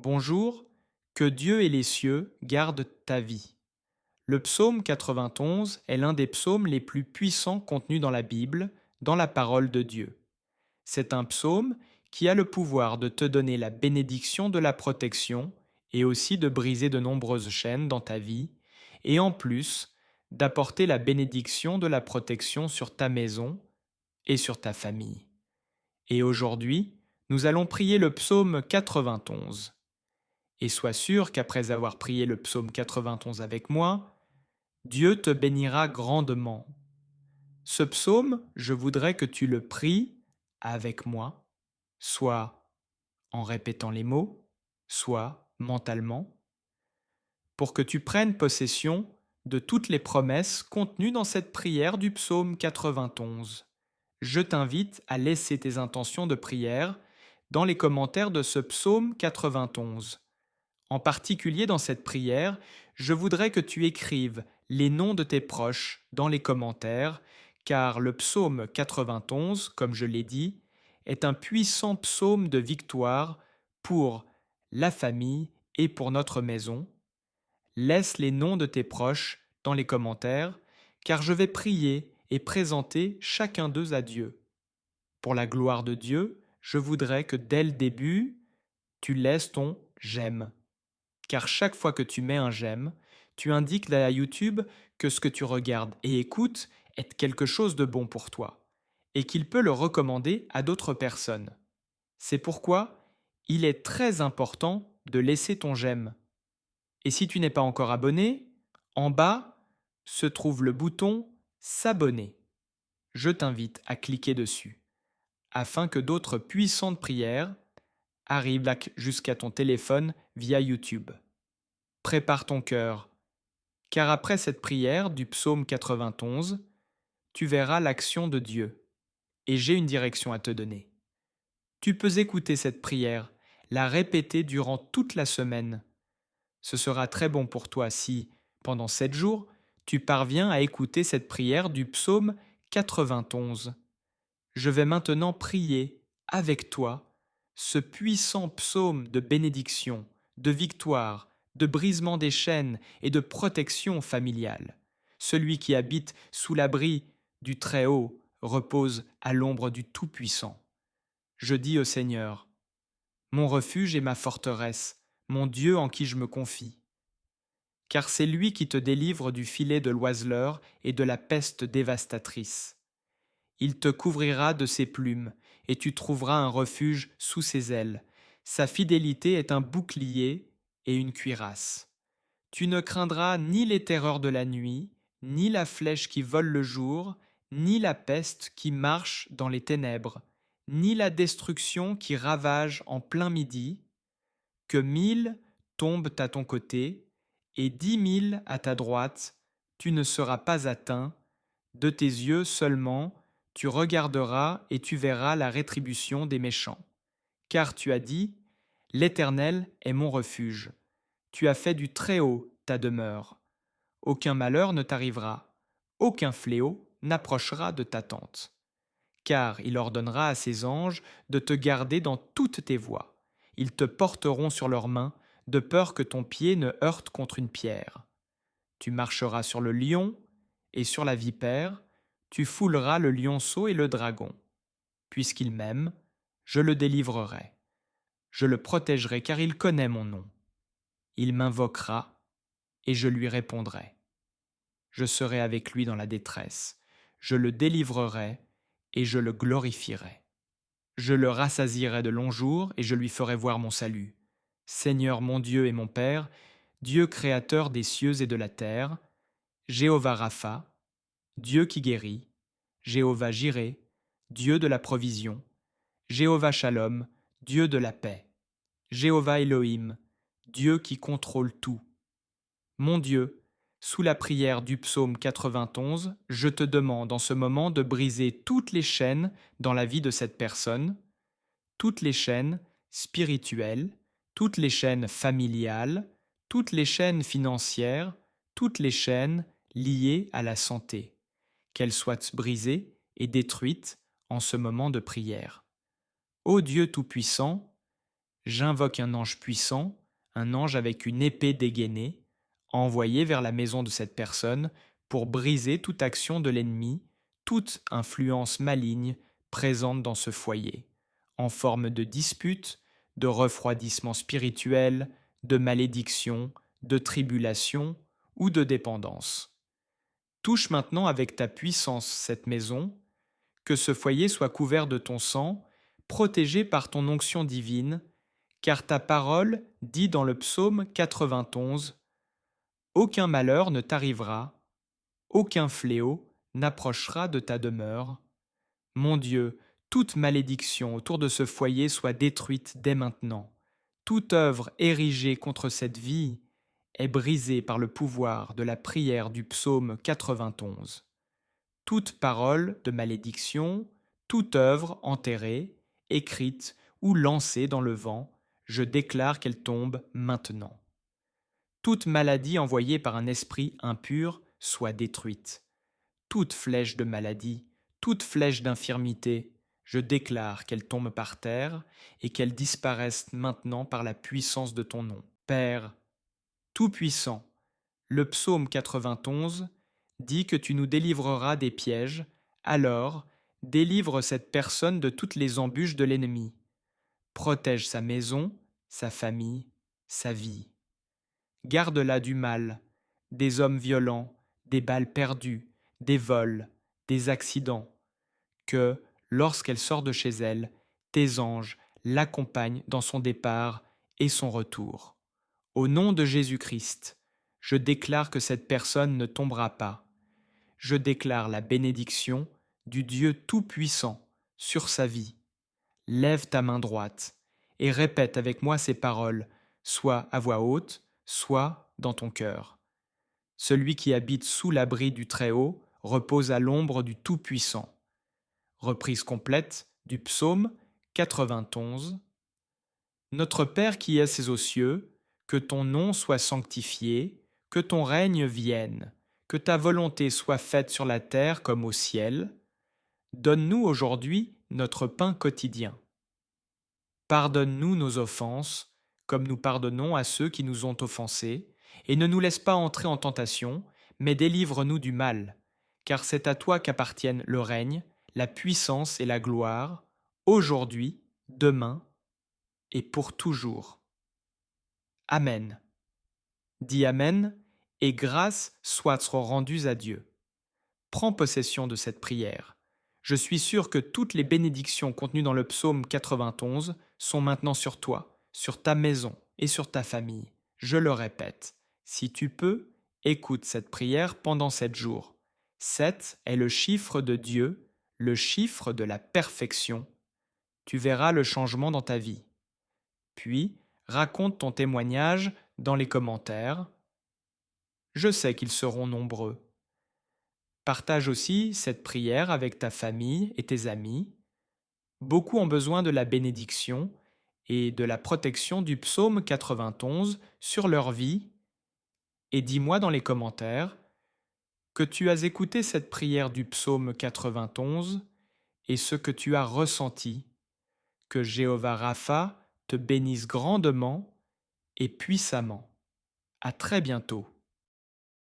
Bonjour, que Dieu et les cieux gardent ta vie. Le psaume 91 est l'un des psaumes les plus puissants contenus dans la Bible, dans la parole de Dieu. C'est un psaume qui a le pouvoir de te donner la bénédiction de la protection et aussi de briser de nombreuses chaînes dans ta vie, et en plus d'apporter la bénédiction de la protection sur ta maison et sur ta famille. Et aujourd'hui, nous allons prier le psaume 91. Et sois sûr qu'après avoir prié le psaume 91 avec moi, Dieu te bénira grandement. Ce psaume, je voudrais que tu le pries avec moi, soit en répétant les mots, soit mentalement, pour que tu prennes possession de toutes les promesses contenues dans cette prière du psaume 91. Je t'invite à laisser tes intentions de prière dans les commentaires de ce psaume 91. En particulier dans cette prière, je voudrais que tu écrives les noms de tes proches dans les commentaires, car le psaume 91, comme je l'ai dit, est un puissant psaume de victoire pour la famille et pour notre maison. Laisse les noms de tes proches dans les commentaires, car je vais prier et présenter chacun d'eux à Dieu. Pour la gloire de Dieu, je voudrais que dès le début, tu laisses ton j'aime. Car chaque fois que tu mets un j'aime, tu indiques à YouTube que ce que tu regardes et écoutes est quelque chose de bon pour toi, et qu'il peut le recommander à d'autres personnes. C'est pourquoi il est très important de laisser ton j'aime. Et si tu n'es pas encore abonné, en bas se trouve le bouton S'abonner. Je t'invite à cliquer dessus, afin que d'autres puissantes prières arrivent jusqu'à ton téléphone via YouTube. Prépare ton cœur, car après cette prière du psaume 91, tu verras l'action de Dieu, et j'ai une direction à te donner. Tu peux écouter cette prière, la répéter durant toute la semaine. Ce sera très bon pour toi si, pendant 7 jours, tu parviens à écouter cette prière du psaume 91. Je vais maintenant prier avec toi ce puissant psaume de bénédiction, de victoire, de brisement des chaînes et de protection familiale. Celui qui habite sous l'abri du Très-Haut repose à l'ombre du Tout-Puissant. Je dis au Seigneur, mon refuge et ma forteresse, mon Dieu en qui je me confie. Car c'est lui qui te délivre du filet de l'oiseleur et de la peste dévastatrice. Il te couvrira de ses plumes, et tu trouveras un refuge sous ses ailes. Sa fidélité est un bouclier et une cuirasse. Tu ne craindras ni les terreurs de la nuit, ni la flèche qui vole le jour, ni la peste qui marche dans les ténèbres, ni la destruction qui ravage en plein midi. Que 1000 tombent à ton côté, et 10 000 à ta droite, tu ne seras pas atteint. De tes yeux seulement, tu regarderas et tu verras la rétribution des méchants. Car tu as dit, l'Éternel est mon refuge. Tu as fait du Très-Haut ta demeure. Aucun malheur ne t'arrivera, aucun fléau n'approchera de ta tente. Car il ordonnera à ses anges de te garder dans toutes tes voies. Ils te porteront sur leurs mains, de peur que ton pied ne heurte contre une pierre. Tu marcheras sur le lion et sur la vipère, tu fouleras le lionceau et le dragon. Puisqu'il m'aime, je le délivrerai. Je le protégerai car il connaît mon nom. Il m'invoquera et je lui répondrai. Je serai avec lui dans la détresse. Je le délivrerai et je le glorifierai. Je le rassasierai de longs jours et je lui ferai voir mon salut. Seigneur mon Dieu et mon Père, Dieu créateur des cieux et de la terre, Jéhovah Rapha, Dieu qui guérit, Jéhovah Jiré, Dieu de la provision, Jéhovah Shalom, Dieu de la paix, Jéhovah Elohim, Dieu qui contrôle tout. Mon Dieu, sous la prière du psaume 91, je te demande en ce moment de briser toutes les chaînes dans la vie de cette personne, toutes les chaînes spirituelles, toutes les chaînes familiales, toutes les chaînes financières, toutes les chaînes liées à la santé, qu'elles soient brisées et détruites en ce moment de prière. Ô Dieu Tout-Puissant, J'invoque un ange puissant, un ange avec une épée dégainée, envoyé vers la maison de cette personne pour briser toute action de l'ennemi, toute influence maligne présente dans ce foyer, en forme de dispute, de refroidissement spirituel, de malédiction, de tribulation ou de dépendance. Touche maintenant avec ta puissance cette maison, que ce foyer soit couvert de ton sang, protégé par ton onction divine, car ta parole dit dans le psaume 91, aucun malheur ne t'arrivera, aucun fléau n'approchera de ta demeure. Mon Dieu, toute malédiction autour de ce foyer soit détruite dès maintenant. Toute œuvre érigée contre cette vie est brisée par le pouvoir de la prière du psaume 91. Toute parole de malédiction, toute œuvre enterrée, écrite ou lancée dans le vent, je déclare qu'elle tombe maintenant. Toute maladie envoyée par un esprit impur soit détruite. Toute flèche de maladie, toute flèche d'infirmité, je déclare qu'elle tombe par terre et qu'elle disparaisse maintenant par la puissance de ton nom. Père, Tout-Puissant, le psaume 91 dit que tu nous délivreras des pièges, alors délivre cette personne de toutes les embûches de l'ennemi. Protège sa maison, sa famille, sa vie. Garde-la du mal, des hommes violents, des balles perdues, des vols, des accidents. Que, lorsqu'elle sort de chez elle, tes anges l'accompagnent dans son départ et son retour. Au nom de Jésus-Christ, je déclare que cette personne ne tombera pas. Je déclare la bénédiction du Dieu Tout-Puissant sur sa vie. Lève ta main droite et répète avec moi ces paroles, soit à voix haute, soit dans ton cœur. Celui qui habite sous l'abri du Très-Haut repose à l'ombre du Tout-Puissant. Reprise complète du psaume 91. Notre Père qui es aux cieux, que ton nom soit sanctifié, que ton règne vienne, que ta volonté soit faite sur la terre comme au ciel. Donne-nous aujourd'hui notre pain quotidien. Pardonne-nous nos offenses, comme nous pardonnons à ceux qui nous ont offensés, et ne nous laisse pas entrer en tentation, mais délivre-nous du mal, car c'est à toi qu'appartiennent le règne, la puissance et la gloire, aujourd'hui, demain et pour toujours. Amen. Dis Amen, et grâce soit rendues à Dieu. Prends possession de cette prière. Je suis sûr que toutes les bénédictions contenues dans le psaume 91 sont maintenant sur toi, sur ta maison et sur ta famille. Je le répète, si tu peux, écoute cette prière pendant 7 jours. 7 est le chiffre de Dieu, le chiffre de la perfection. Tu verras le changement dans ta vie. Puis, raconte ton témoignage dans les commentaires. Je sais qu'ils seront nombreux. Partage aussi cette prière avec ta famille et tes amis. Beaucoup ont besoin de la bénédiction et de la protection du psaume 91 sur leur vie. Et dis-moi dans les commentaires que tu as écouté cette prière du psaume 91 et ce que tu as ressenti. Que Jéhovah Rapha te bénisse grandement et puissamment. À très bientôt.